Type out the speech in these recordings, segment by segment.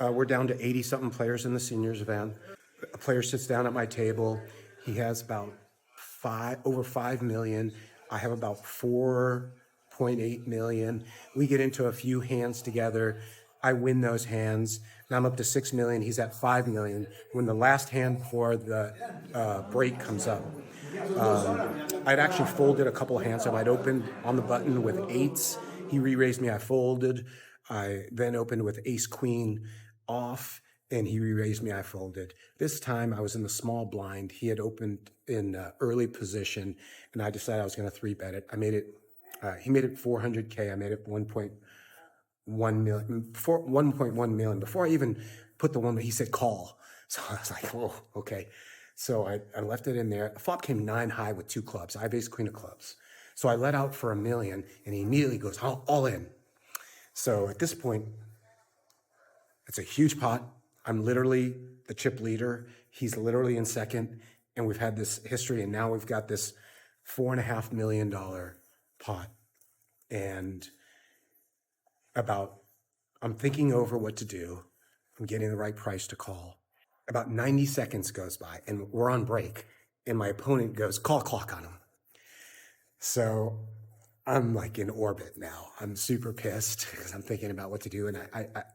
We're down to 80-something players in the seniors event. A player sits down at my table. He has about over 5 million. I have about 4.8 million. We get into a few hands together. I win those hands. Now I'm up to 6 million. He's at 5 million. When the last hand before the break comes up, I'd actually folded a couple of hands. So I'd opened on the button with eights. He re-raised me. I folded. I then opened with ace queen off, and he re-raised me. I folded. This time I was in the small blind. He had opened in early position, and I decided I was going to 3-bet it. I made it. He made it 400K. I made it 1.1 million. 1.1 million. Before I even put the one, he said call. So I was like, whoa, okay. So I left it in there. Flop came 9 high with 2 clubs. I have ace queen of clubs. So I let out for $1 million, and he immediately goes all in. So at this point, it's a huge pot. I'm literally the chip leader. He's literally in second, and we've had this history, and now we've got this $4.5 million pot. And I'm thinking over what to do. I'm getting the right price to call. About 90 seconds goes by, and we're on break, and my opponent goes, call clock on him. So I'm like in orbit now. I'm super pissed because I'm thinking about what to do. And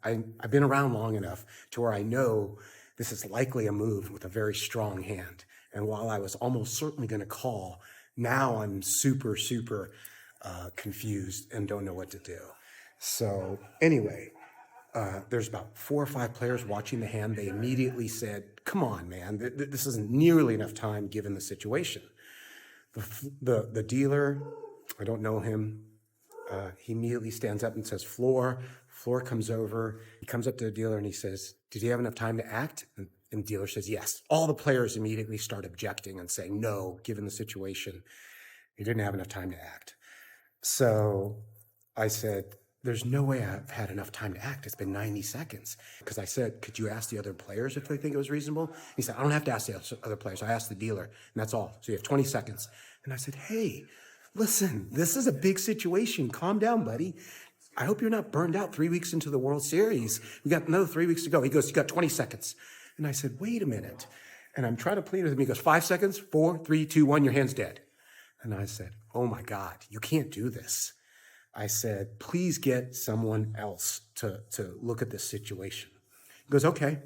I've been around long enough to where I know this is likely a move with a very strong hand. And while I was almost certainly going to call, now I'm super confused and don't know what to do. So anyway, there's about 4 or 5 players watching the hand. They immediately said, come on, man, this isn't nearly enough time given the situation. The dealer, I don't know him. He immediately stands up and says, floor. Floor comes over. He comes up to the dealer and he says, did he have enough time to act? And the dealer says, yes. All the players immediately start objecting and saying, no, given the situation, he didn't have enough time to act. So I said, there's no way I've had enough time to act. It's been 90 seconds. Because I said, could you ask the other players if they think it was reasonable? He said, I don't have to ask the other players. I asked the dealer, and that's all. So you have 20 seconds. And I said, hey, listen, this is a big situation. Calm down, buddy. I hope you're not burned out 3 weeks into the World Series. We got another 3 weeks to go. He goes, you got 20 seconds. And I said, wait a minute. And I'm trying to plead with him. He goes, 5 seconds, 4, 3, 2, 1, your hand's dead. And I said, oh my God, you can't do this. I said, please get someone else to look at this situation. He goes, okay.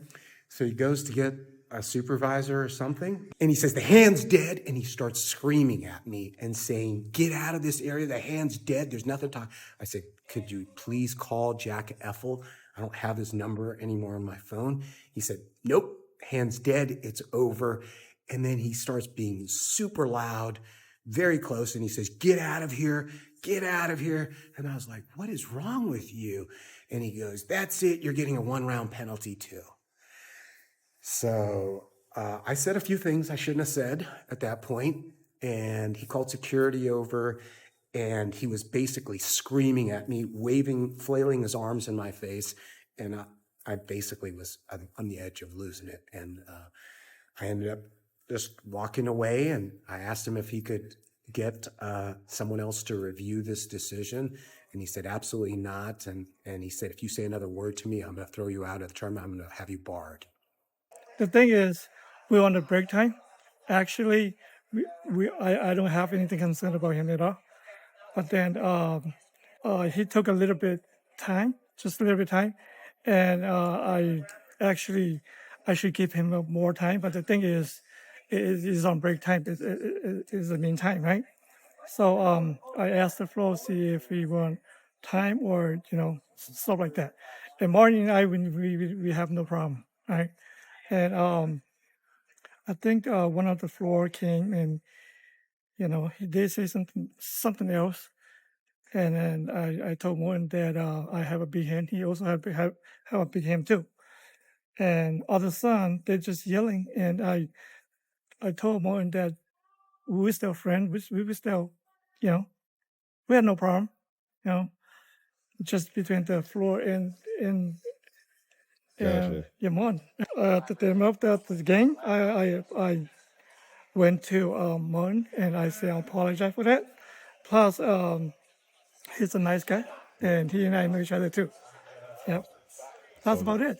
So he goes to get a supervisor or something. And he says, the hand's dead. And he starts screaming at me and saying, get out of this area. The hand's dead. There's nothing to talk. I said, could you please call Jack Effel? I don't have his number anymore on my phone. He said, nope, hand's dead. It's over. And then he starts being super loud, very close. And he says, get out of here. Get out of here. And I was like, what is wrong with you? And he goes, that's it. You're getting a 1-round penalty too. So I said a few things I shouldn't have said at that point. And he called security over, and he was basically screaming at me, flailing his arms in my face. And I basically was on the edge of losing it. And I ended up just walking away, and I asked him if he could get someone else to review this decision. And he said, absolutely not. And he said, if you say another word to me, I'm going to throw you out of the tournament. I'm going to have you barred. The thing is, we're on the break time. Actually, I don't have anything concerned about him at all. But then he took a little bit time, just a little bit time. And I should give him more time. But the thing is, it is on break time. It is the mean time, right? So I asked the floor, see if we want time or, stuff like that. And Martin and I, we have no problem, right? And I think one of the floor came and, he did say something else. And then I told Morton that I have a big hand. He also have a big hand too. And all of a sudden, they're just yelling. And I told Morton that we were still friends. We were still, we had no problem, just between the floor and Gotcha. Morton. At the end of the game, I went to Morton and I said I apologize for that. Plus, he's a nice guy, and he and I know each other too. Yeah, that's about it.